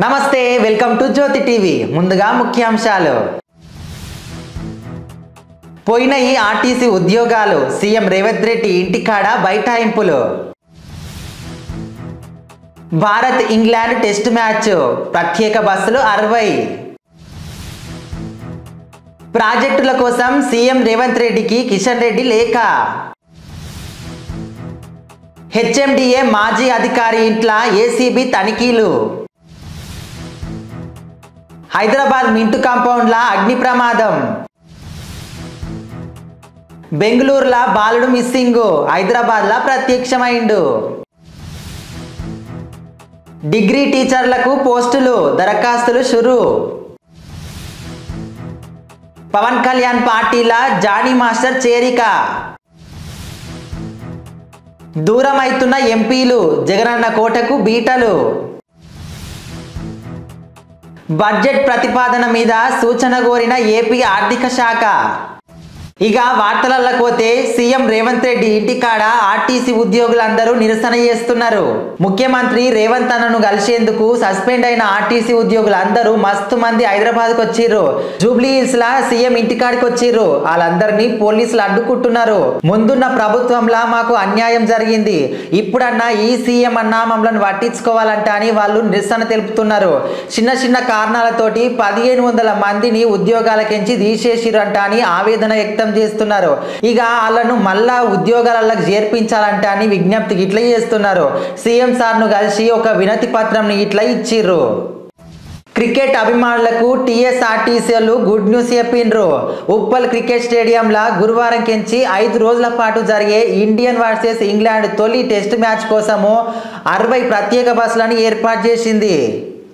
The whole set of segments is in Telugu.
నమస్తే, వెల్కమ్ టు జ్యోతి టీవీ. ముందుగా ముఖ్యాంశాలు. పోయినాయి ఆర్టీసీ ఉద్యోగాలు, సీఎం రేవంత్ రెడ్డి ఇంటికాడ బైఠాయింపులు. భారత్ ఇంగ్లాండ్ టెస్ట్ మ్యాచ్, ప్రత్యేక బస్సులు 60. ప్రాజెక్టుల కోసం సీఎం రేవంత్ రెడ్డికి కిషన్ రెడ్డి లేఖ. హెచ్ఎండిఏ మాజీ అధికారి ఇంట్ల ఏసీబీ తనిఖీలు. హైదరాబాద్ మింటు కాంపౌండ్ల అగ్ని ప్రమాదం. బెంగళూరులో బాలుడు మిస్సింగ్, హైదరాబాద్లో ప్రత్యక్షమైండు. డిగ్రీ టీచర్లకు పోస్టులు, దరఖాస్తులు షురు. పవన్ కళ్యాణ్ పార్టీల జానీ మాస్టర్ చేరిక. దూరమైతున్న ఎంపీలు, జగనన్న కోటకు బీటలు. బడ్జెట్ ప్రతిపాదన మీద సూచన కోరిన ఏపీ ఆర్థిక శాఖ. ఇక వార్తలకు పోతే, సీఎం రేవంత్ రెడ్డి ఇంటికాడ ఆర్టీసీ ఉద్యోగులందరూ నిరసన చేస్తున్నారు. ముఖ్యమంత్రి రేవంత్ అన్నను కలిసేందుకు సస్పెండ్ అయిన ఆర్టీసీ ఉద్యోగులందరూ మస్తు మంది హైదరాబాద్కు వచ్చిర్రు. జూబ్లీ హిల్స్ లా సీఎం ఇంటికాడికి వచ్చిర్రు. వాళ్ళందరినీ పోలీసులు అడ్డుకుంటున్నారు. ముందున్న ప్రభుత్వంలా మాకు అన్యాయం జరిగింది, ఇప్పుడన్నా ఈ సీఎం అన్నా మమ్మల్ని పట్టించుకోవాలంట అని వాళ్ళు నిరసన తెలుపుతున్నారు. చిన్న చిన్న కారణాలతోటి 1500 మందిని ఉద్యోగాలకించి తీసేసిరంట అని ఆవేదన వ్యక్తం చేస్తున్నారు. ఇక వాళ్ళను మళ్ళా ఉద్యోగాలకు చేర్పించాలంటే అని విజ్ఞప్తి ఇట్లా చేస్తున్నారు. సీఎం సార్ను కలిసి ఒక వినతి పత్రం ఇట్లా ఇచ్చిర్రు. క్రికెట్ అభిమానులకు టీఎస్ఆర్టీసీలు గుడ్ న్యూస్ చెప్పిండ్రు. ఉప్పల్ క్రికెట్ స్టేడియంలో గురువారం కెంచి 5 రోజుల పాటు జరిగే ఇండియన్ వర్సెస్ ఇంగ్లాండ్ తొలి టెస్ట్ మ్యాచ్ కోసము 60 ప్రత్యేక బస్సులను ఏర్పాటు చేసింది.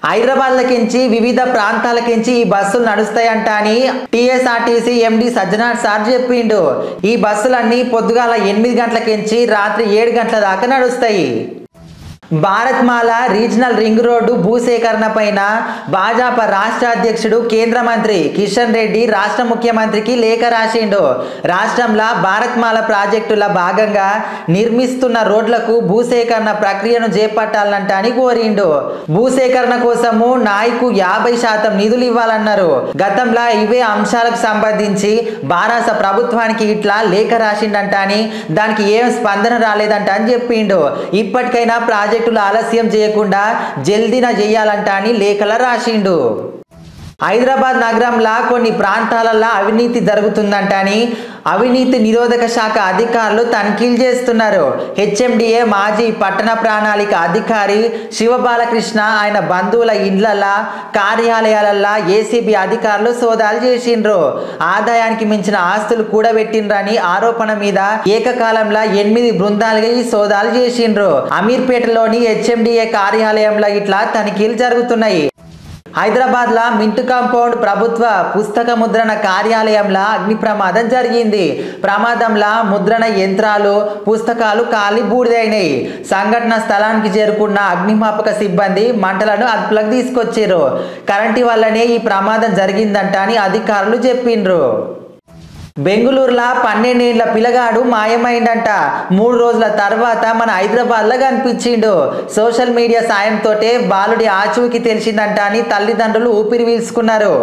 హైదరాబాద్లకించి వివిధ ప్రాంతాలకించి ఈ బస్సులు నడుస్తాయంట అని టీఎస్ఆర్టీసీ ఎండి సజ్జనార్ సార్ చెప్పిండు. ఈ బస్సులన్నీ పొద్దుగాల 8 గంటలకించి రాత్రి 7 గంటల దాకా నడుస్తాయి. భారత్ మాల రీజనల్ రింగ్ రోడ్డు భూసేకరణ పైన భాజపా రాష్ట్ర అధ్యక్షుడు కేంద్ర మంత్రి కిషన్ రెడ్డి రాష్ట్ర ముఖ్యమంత్రికి లేఖ రాసిండు. రాష్ట్రంలో భారత్ మాల ప్రాజెక్టుల భాగంగా నిర్మిస్తున్న రోడ్లకు భూసేకరణ ప్రక్రియను చేపట్టాలంట అని కోరిండు. భూసేకరణ కోసము నాయకు 50% నిధులు ఇవ్వాలన్నారు. గతంలో ఇవే అంశాలకు సంబంధించి భారత ప్రభుత్వానికి ఇట్లా లేఖ రాసిండంట అని, దానికి ఏం స్పందన రాలేదంట అని చెప్పిండు. ఇప్పటికైనా ప్రాజెక్ట్ ఆలస్యం చేయకుండా జల్దీన చేయాలంట అని లేఖల రాసిండు. హైదరాబాద్ నగరంలో కొన్ని ప్రాంతాలలో అవినీతి జరుగుతుందంట అని అవినీతి నిరోధక శాఖ అధికారులు తనిఖీలు చేస్తున్నారు. హెచ్ఎండిఏ మాజీ పట్టణ ప్రణాళిక అధికారి శివబాలకృష్ణ ఆయన బంధువుల ఇండ్లలా కార్యాలయాలలా ఏసీబీ అధికారులు సోదాలు చేసిండ్రు. ఆదాయానికి మించిన ఆస్తులు కూడబెట్టిండ్రని ఆరోపణ మీద ఏకకాలంలో 8 బృందాలుగా ఈ సోదాలు చేసిండ్రు. అమీర్పేటలోని హెచ్ఎండిఏ కార్యాలయంలో ఇట్లా తనిఖీలు జరుగుతున్నాయి. హైదరాబాద్ లా మింటు కాంపౌండ్ ప్రభుత్వ పుస్తక ముద్రణ కార్యాలయంలో అగ్ని ప్రమాదం జరిగింది. ప్రమాదంలో ముద్రణ యంత్రాలు, పుస్తకాలు కాలి బూడిదైనాయి. సంఘటన స్థలానికి చేరుకున్న అగ్నిమాపక సిబ్బంది మంటలను అదుపులోకి తీసుకొచ్చారు. కరెంటు వల్లనే ఈ ప్రమాదం జరిగిందంట అని అధికారులు చెప్పిండ్రు. బెంగళూరులో 12 ఏళ్ల పిల్లగాడు మాయమైందంట. 3 రోజుల తర్వాత మన హైదరాబాద్లో కనిపించిండు. సోషల్ మీడియా సాయంతో బాలుడి ఆచూకీ తెలిసిందంట అని తల్లిదండ్రులు ఊపిరి పీల్చుకున్నారు.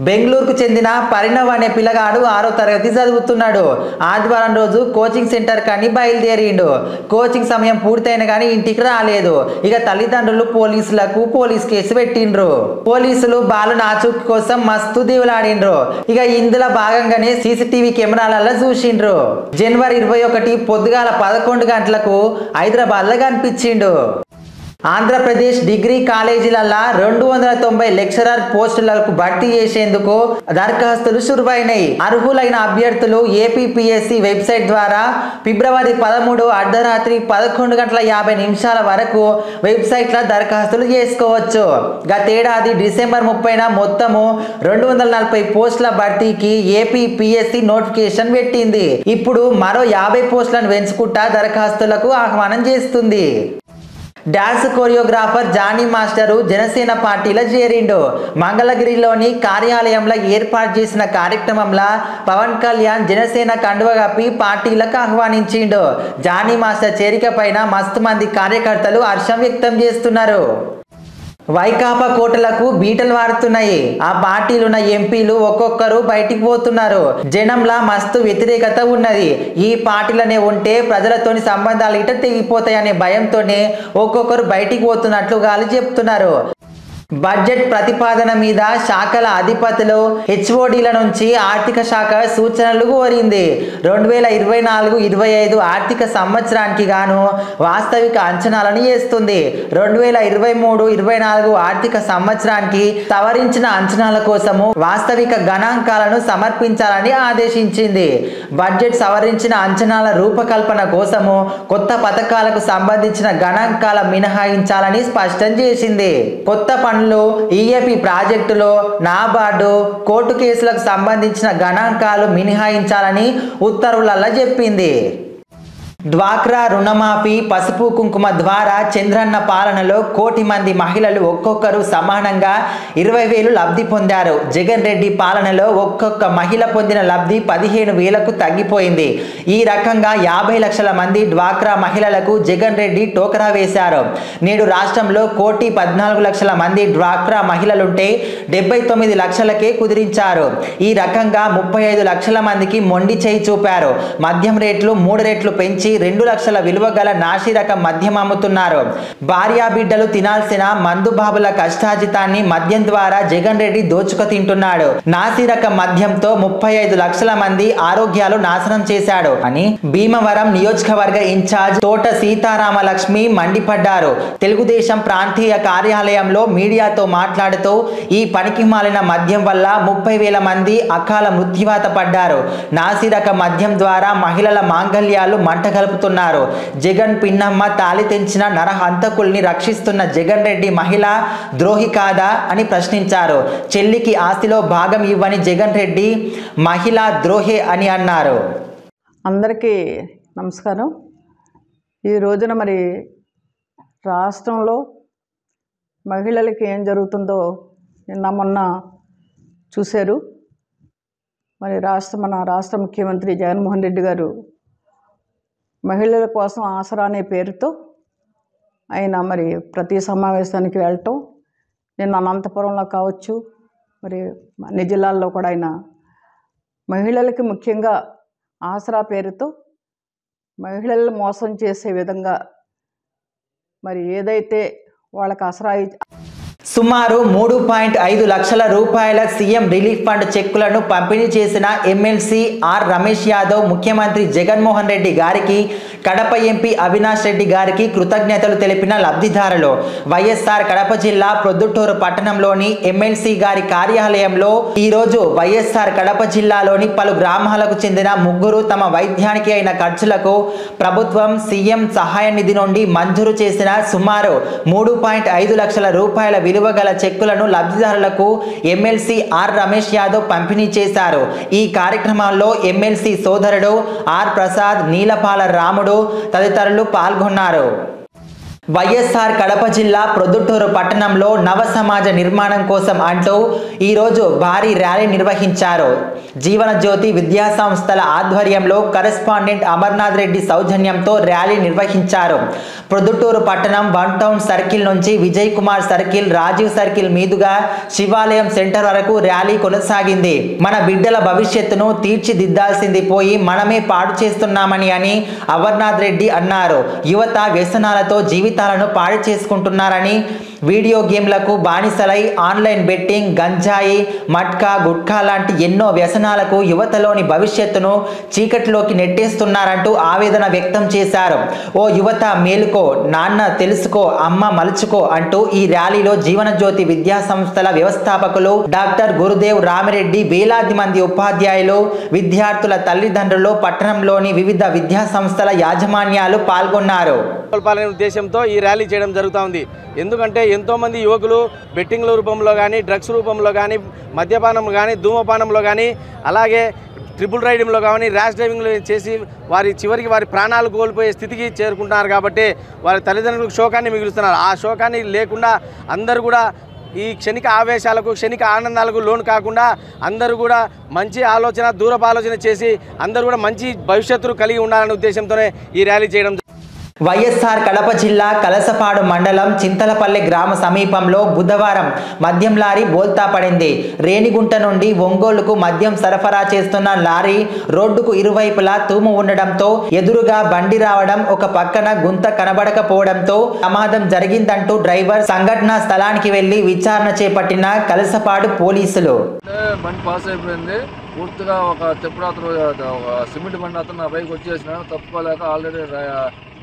బెంగళూరుకు చెందిన పరిణవ్ అనే పిల్లగాడు 6వ తరగతి చదువుతున్నాడు. ఆదివారం రోజు కోచింగ్ సెంటర్ కానీ బయలుదేరిండు. కోచింగ్ సమయం పూర్తయిన కానీ ఇంటికి రాలేదు. ఇక తల్లిదండ్రులు పోలీసులకు పోలీస్ కేసు పెట్టిండ్రు. పోలీసులు బాలుని ఆచూకీ కోసం మస్తు దేవులాడిండ్రు. ఇక ఇందులో భాగంగానే సీసీటీవీ కెమెరాలలో చూసిండ్రు. జనవరి 21 పొద్దుగాల 11 గంటలకు హైదరాబాద్లో కనిపించిండు. ఆంధ్రప్రదేశ్ డిగ్రీ కాలేజీలలో 290 లెక్చరర్ పోస్టులకు భర్తీ చేసేందుకు దరఖాస్తులు సురువైనాయి. అర్హులైన అభ్యర్థులు ఏపీపీఎస్సీ వెబ్సైట్ ద్వారా ఫిబ్రవరి 13 అర్ధరాత్రి 11:50 వరకు వెబ్సైట్లో దరఖాస్తులు చేసుకోవచ్చు. గతేడాది డిసెంబర్ 30న మొత్తము 240 పోస్టుల భర్తీకి ఏపీపీఎస్సీ నోటిఫికేషన్ పెట్టింది. ఇప్పుడు మరో 50 పోస్టులను పెంచుకుంటా దరఖాస్తులకు ఆహ్వానం చేస్తుంది. Dance choreographer Jani master Janasena పార్టీలో చేరిండు. మంగళగిరిలోని కార్యాలయంలో ఏర్పాటు చేసిన కార్యక్రమంలో పవన్ కళ్యాణ్ జనసేన కండువ కప్పి పార్టీలకు ఆహ్వానించిండు. జానీ మాస్టర్ చేరిక పైన మస్తు మంది కార్యకర్తలు హర్షం వ్యక్తం చేస్తున్నారు. వైకాపా కోటలకు బీటలు వారుతున్నాయి. ఆ పార్టీలున్న ఎంపీలు ఒక్కొక్కరు బయటికి పోతున్నారు. జనంలా మస్తు వ్యతిరేకత ఉన్నది. ఈ పార్టీలనే ఉంటే ప్రజలతోని సంబంధాలు ఇట తెగిపోతాయనే భయంతోనే ఒక్కొక్కరు బయటికి పోతున్నట్లు గాలి చెప్తున్నారు. బడ్జెట్ ప్రతిపాదన మీద శాఖల అధిపతులు హెచ్ఓడీల నుంచి ఆర్థిక శాఖ సూచనలు కోరింది. 2024-25 ఆర్థిక సంవత్సరానికి గాను వాస్తవిక అంచనాలను వేస్తుంది. 2023-24 ఆర్థిక సంవత్సరానికి సవరించిన అంచనాల కోసము వాస్తవిక గణాంకాలను సమర్పించాలని ఆదేశించింది. బడ్జెట్ సవరించిన అంచనాల రూపకల్పన కోసము కొత్త పథకాలకు సంబంధించిన గణాంకాల మినహాయించాలని స్పష్టం చేసింది. కొత్త ఈఏపీ ప్రాజెక్టులో నాబార్డు కోర్టు కేసులకు సంబంధించిన గణాంకాలు మినహాయించాలని ఉత్తర్వులలో చెప్పింది. డ్వాక్రా రుణమాఫీ పసుపు కుంకుమ ద్వారా చంద్రన్న పాలనలో 1 కోటి మంది మహిళలు ఒక్కొక్కరు సమానంగా 20,000 లబ్ధి పొందారు. జగన్ రెడ్డి పాలనలో ఒక్కొక్క మహిళ పొందిన లబ్ధి 15,000కు తగ్గిపోయింది. ఈ రకంగా 50 లక్షల మంది డ్వాక్రా మహిళలకు జగన్ రెడ్డి టోకరా వేశారు. నేడు రాష్ట్రంలో 1,14,00,000 మంది డ్వాక్రా మహిళలుంటే 79 లక్షలకే కుదిరించారు. ఈ రకంగా 35 లక్షల మందికి మొండి చేయి చూపారు. మద్యం రేట్లు 3 రెట్లు పెంచి 2 లక్షల విలువ గల నాసిరకం మద్యం అమ్ముతున్నారు. భార్యా బిడ్డలు తినాల్సిన మందుబాబుల కష్టాజితాన్ని మద్యం ద్వారా జగన్ రెడ్డి దోచుకు తింటున్నాడు. నాసిరకం మద్యంతో 35 లక్షల మంది ఆరోగ్యాలు నాశనం చేశాడు అని భీమవరం నియోజకవర్గ ఇన్ఛార్జ్ తోట సీతారామలక్ష్మి మండిపడ్డారు. తెలుగుదేశం ప్రాంతీయ కార్యాలయంలో మీడియాతో మాట్లాడుతూ ఈ పనికి మాలిన మద్యం వల్ల 30,000 మంది అకాల మృత్యువాత పడ్డారు. నాసిరకం మద్యం ద్వారా మహిళల మాంగళ్యాలు మంటగలుపుతున్నారు. జగన్ పిన్నమ్మ తాలి తెంచిన నరహంతకుల్ని రక్షిస్తున్న జగన్ రెడ్డి మహిళా ద్రోహి కాదా అని ప్రశ్నించారు. చెల్లికి ఆస్తిలో భాగం ఇవ్వని జగన్ రెడ్డి మహిళా ద్రోహి అని అన్నారు. అందరికీ నమస్కారం. ఈ రోజున మరి రాష్ట్రంలో మహిళలకి ఏం జరుగుతుందో నిన్న మొన్న చూశారు. మరి మన రాష్ట్ర ముఖ్యమంత్రి జగన్మోహన్ రెడ్డి గారు మహిళల కోసం ఆసరా అనే పేరుతో ఆయన మరి ప్రతి సమావేశానికి వెళ్ళటం, నిన్న అనంతపురంలో కావచ్చు, మరి అన్ని జిల్లాల్లో కూడా ఆయన మహిళలకి ముఖ్యంగా ఆసరా పేరుతో మహిళలను మోసం చేసే విధంగా మరి ఏదైతే వాళ్ళకి ఆసరా సుమారు 3.5 లక్షల రూపాయల సీఎం రిలీఫ్ ఫండ్ చెక్కులను పంపిణీ చేసిన ఎమ్మెల్సీ ఆర్ రమేష్ యాదవ్ ముఖ్యమంత్రి జగన్మోహన్ రెడ్డి గారికి, కడప ఎంపీ అవినాష్ రెడ్డి గారికి కృతజ్ఞతలు తెలిపిన లబ్ధిదారులు. వైఎస్ఆర్ కడప జిల్లా ప్రొద్దుటూరు పట్టణంలోని ఎమ్మెల్సీ గారి కార్యాలయంలో ఈరోజు వైఎస్ఆర్ కడప జిల్లాలోని పలు గ్రామాలకు చెందిన 3 తమ వైద్యానికి అయిన ఖర్చులకు ప్రభుత్వం సీఎం సహాయ నిధి నుండి మంజూరు చేసిన సుమారు 3.5 లక్షల రూపాయల విలువ గల చెక్కులను లబ్ధిదారులకు ఎమ్మెల్సీ ఆర్ రమేష్ యాదవ్ పంపిణీ చేశారు. ఈ కార్యక్రమంలో ఎమ్మెల్సీ సోదరుడు ఆర్ ప్రసాద్, నీలపాల రాముడు తదితరులు పాల్గొన్నారు. వైఎస్ఆర్ కడప జిల్లా ప్రొద్దుటూరు పట్టణంలో నవ సమాజ నిర్మాణం కోసం అంటూ ఈరోజు భారీ ర్యాలీ నిర్వహించారు. జీవన జ్యోతి విద్యా సంస్థల ఆధ్వర్యంలో కరెస్పాండెంట్ అమర్నాథ్ రెడ్డి సౌజన్యంతో ర్యాలీ నిర్వహించారు. ప్రొద్దుటూరు పట్టణం 1 టౌన్ సర్కిల్ నుంచి విజయ్ కుమార్ సర్కిల్, రాజీవ్ సర్కిల్ మీదుగా శివాలయం సెంటర్ వరకు ర్యాలీ కొనసాగింది. మన బిడ్డల భవిష్యత్తును తీర్చిదిద్దాల్సింది పోయి మనమే పాడు చేస్తున్నామని అని అమర్నాథ్ రెడ్డి అన్నారు. యువత వ్యసనాలతో జీవితాలను పాడు చేసుకుంటున్నారని, వీడియో గేమ్లకు బానిసలై ఆన్లైన్ బెట్టింగ్, గంజాయి, మట్కా, గుట్కా లాంటి ఎన్నో వ్యసనాలకు యువతలోని భవిష్యత్తును చీకటిలోకి నెట్టేస్తున్నారంటూ ఆవేదన వ్యక్తం చేశారు. ఓ యువత మేలుకో, నాన్న తెలుసుకో, అమ్మ మలుచుకో అంటూ ఈ ర్యాలీలో జీవన జ్యోతి విద్యా సంస్థల వ్యవస్థాపకులు డాక్టర్ గురుదేవ్ రామిరెడ్డి, వేలాది మంది ఉపాధ్యాయులు, విద్యార్థుల తల్లిదండ్రులు, పట్టణంలోని వివిధ విద్యా సంస్థల యాజమాన్యాలు పాల్గొన్నారు. ఉద్దేశంతో ఈ ర్యాలీ చేయడం జరుగుతుంది. ఎందుకంటే ఎంతోమంది యువకులు బెట్టింగ్ల రూపంలో కానీ, డ్రగ్స్ రూపంలో కానీ, మద్యపానం కానీ, ధూమపానంలో కానీ, అలాగే ట్రిపుల్ రైడింగ్లో కానీ, ర్యాష్ డ్రైవింగ్లో చేసి చివరికి వారి ప్రాణాలు కోల్పోయే స్థితికి చేరుకుంటున్నారు. కాబట్టి వారి తల్లిదండ్రులకు శోకాన్ని మిగులుస్తున్నారు. ఆ శోకాన్ని లేకుండా అందరూ కూడా ఈ క్షణిక ఆవేశాలకు, క్షణిక ఆనందాలకు లోను కాకుండా అందరూ కూడా మంచి ఆలోచన, దూరపు ఆలోచన చేసి అందరూ కూడా మంచి భవిష్యత్తును కలిగి ఉండాలనే ఉద్దేశంతోనే ఈ ర్యాలీ చేయడం. వైఎస్ఆర్ కడప జిల్లా కలసపాడు మండలం చింతలపల్లి గ్రామ సమీపంలో బుధవారం మద్యం లారీ బోల్తా పడింది. రేణిగుంట నుండి ఒంగోలుకు మద్యం సరఫరా చేస్తున్న లారీ రోడ్డుకు ఇరువైపులా తూము ఉండడంతో ఎదురుగా బండి రావడం, ఒక పక్కన గుంత కనబడకపోవడంతో ప్రమాదం జరిగిందంటూ డ్రైవర్ సంఘటనా స్థలానికి వెళ్లి విచారణ చేపట్టిన కలసపాడు పోలీసులు. బండి పాస్ అయిపోయింది. పూర్తిగా ఒక తెప్పుడాతను ఒక సిమెంట్ బండి అతను నా బైక్ వచ్చేసినాను. తప్పుకోలేక ఆల్రెడీ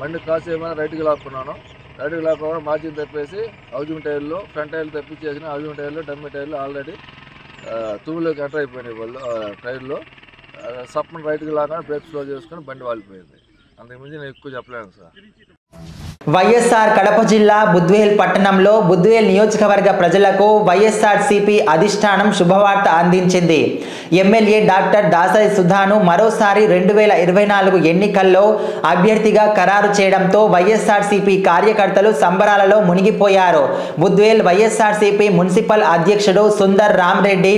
బండి క్రాస్ చేయమని రైట్కి లాక్కున్నాను. రైట్కి లాక్కోవడం మార్జిన్ తెప్పేసి హౌజింగ్ టైర్లు, ఫ్రంట్ టైర్లు తెప్పించేసిన హౌజింగ్ టైర్లు, డమ్మీ టైర్లు ఆల్రెడీ తూములోకి ఎంటర్ అయిపోయినాయి వాళ్ళు టైర్లు. సప్పని రైట్కి లాగా బ్రేక్ స్లో చేసుకుని బండి వాలిపోయింది. అంతకుమించి నేను ఎక్కువ చెప్పలేను సార్. వైఎస్ఆర్ కడప జిల్లా బుద్వేల్ పట్టణంలో బుద్వేల్ నియోజకవర్గ ప్రజలకు వైఎస్ఆర్సీపీ అధిష్టానం శుభవార్త అందించింది. ఎమ్మెల్యే డాక్టర్ దాసరి సుధాను మరోసారి 2024 ఎన్నికల్లో అభ్యర్థిగా ఖరారు చేయడంతో వైఎస్ఆర్సీపీ కార్యకర్తలు సంబరాలలో మునిగిపోయారు. బుద్వేల్ వైఎస్ఆర్సీపీ మున్సిపల్ అధ్యక్షుడు సుందర్ రామ్రెడ్డి,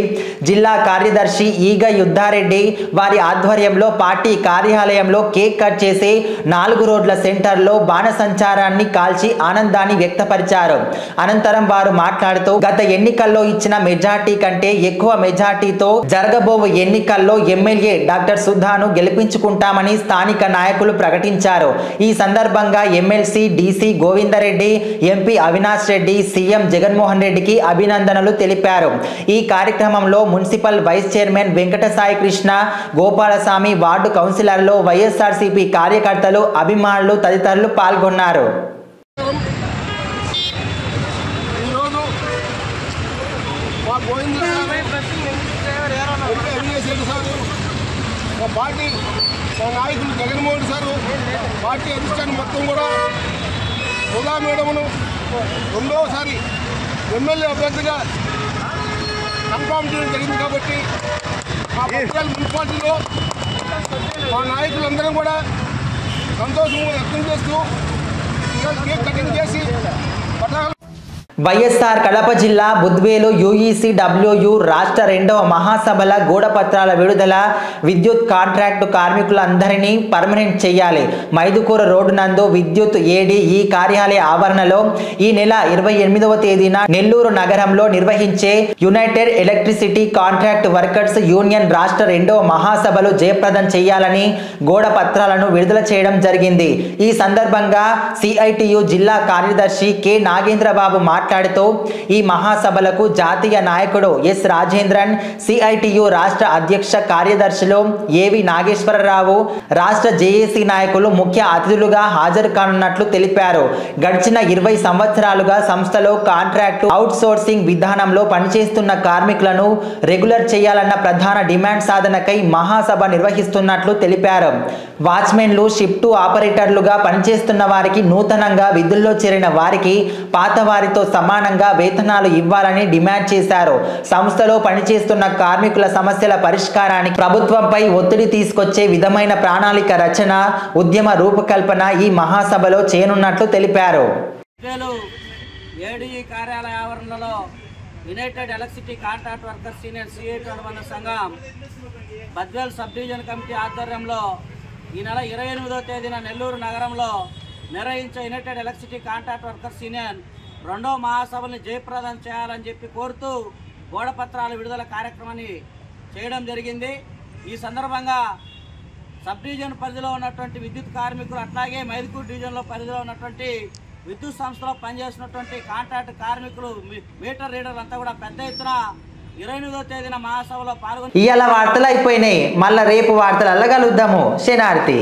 జిల్లా కార్యదర్శి ఈగ యుద్ధారెడ్డి వారి ఆధ్వర్యంలో పార్టీ కార్యాలయంలో కేక్ కట్ చేసి 4 రోడ్ల సెంటర్లో బాణసంచారాన్ని కాల్చి ఆనందాన్ని వ్యక్తపరిచారు. అనంతరం వారు మాట్లాడుతూ గత ఎన్నికల్లో ఇచ్చిన మెజార్టీ కంటే ఎక్కువ మెజార్టీతో జరగబోవు ఎన్నికల్లో ఎమ్మెల్యే డాక్టర్ సుధాను గెలిపించుకుంటామని స్థానిక నాయకులు ప్రకటించారు. ఈ సందర్భంగా MLC DC Govindareddy, MP Avinash Reddy, CM Jaganmohan రెడ్డికి అభినందనలు తెలిపారు. ఈ కార్యక్రమంలో municipal vice chairman Venkata Sai Krishna, Gopalaswamy, ward కౌన్సిలర్లు, వైఎస్ఆర్సీపీ కార్యకర్తలు, అభిమానులు తదితరులు పాల్గొన్నారు. మా పార్టీ మా నాయకులు జగన్మోహన్ సారు పార్టీ అధిష్టానం మొత్తం కూడా సుధా మేడమును రెండవసారి ఎమ్మెల్యే అభ్యర్థిగా కన్ఫామ్ చేయడం జరిగింది. కాబట్టి మా బుద్వేల్ మున్సిపాలిటీలో మా నాయకులందరం కూడా సంతోషం వ్యక్తం చేస్తూ కేక్ కటింగ్ చేసి పటాలు. వైఎస్ఆర్ కడప జిల్లా బుద్వేలు యుఈసిడబ్ల్యూయు రాష్ట్ర 2వ మహాసభల గోడపత్రాల విడుదల, విద్యుత్ కాంట్రాక్టు కార్మికులందరినీ పర్మనెంట్ చేయాలి. మైదుకూర రోడ్డు నందు విద్యుత్ ఏడీఈ కార్యాలయ ఆవరణలో ఈ నెల 28వ తేదీన నెల్లూరు నగరంలో నిర్వహించే United electricity contract workers union రాష్ట్ర 2వ మహాసభలు జయప్రదం చేయాలని గోడ పత్రాలను విడుదల చేయడం జరిగింది. ఈ సందర్భంగా సిఐటియు జిల్లా కార్యదర్శి కె నాగేంద్రబాబు మాట్లాడుతూ ఈ మహాసభలకు జాతీయ నాయకుడు ఎస్ రాజేంద్రన్, సిఐటియు రాష్ట్ర అధ్యక్ష కార్యదర్శులు ఏవి నాగేశ్వరరావు, రాష్ట్ర జేఏసీ నాయకులు ముఖ్య అతిథులుగా హాజరు కానున్నట్లు తెలిపారు. గడిచిన 20 సంవత్సరాలుగా సంస్థలో కాంట్రాక్టు అవుట్సోర్సింగ్ విధానంలో పనిచేస్తున్న కార్మికులను రెగ్యులర్ చేయాలన్న ప్రధాన డిమాండ్ సాధనకై మహాసభ నిర్వహిస్తున్నట్లు తెలిపారు. వాచ్మెన్లు, షిఫ్ట్ ఆపరేటర్లుగా పనిచేస్తున్న వారికి, నూతనంగా విధుల్లో చేరిన వారికి పాత వారితో సమానంగా వేతనాలు ఇవ్వాలని డిమాండ్ చేశారు. సంస్థలో పనిచేస్తున్న కార్మికుల సమస్యల పరిష్కారానికి ప్రభుత్వంపై ఒత్తిడి తీసుకొచ్చే విధమైన ప్రణాళిక రచన, ఉద్యమ రూపకల్పన ఈ మహాసభలో చేయనున్నట్లు తెలిపారు. ఏడీఈ కార్యాలయ ఆవరణలో United electricity contract workers union CIT అనుబంధ సంఘం బద్వేల్ సబ్ డివిజన్ కమిటీ ఆధ్వర్యంలో ఈ నెల 28వ తేదీన నెల్లూరు నగరంలో నిర్వహించే United electricity contract workers union 2వ మహాసభని జయప్రదం చేయాలని చెప్పి కోరుతూ గోడపత్రాల విడుదల కార్యక్రమాన్ని చేయడం జరిగింది. ఈ సందర్భంగా సబ్ డివిజన్ పరిధిలో ఉన్నటువంటి విద్యుత్ కార్మికులు, అట్లాగే మైదుకూరు డివిజన్లో పరిధిలో ఉన్నటువంటి విద్యుత్ సంస్థలో పనిచేస్తున్నటువంటి కాంట్రాక్ట్ కార్మికులు, మీటర్ రీడర్లు అంతా కూడా పెద్ద ఎత్తున 28వ తేదీన మహాసభలో పాల్గొని ఇవాళ వార్తలు అయిపోయినాయి. మళ్ళా రేపు వార్తలు కలుద్దాము. శనార్థి.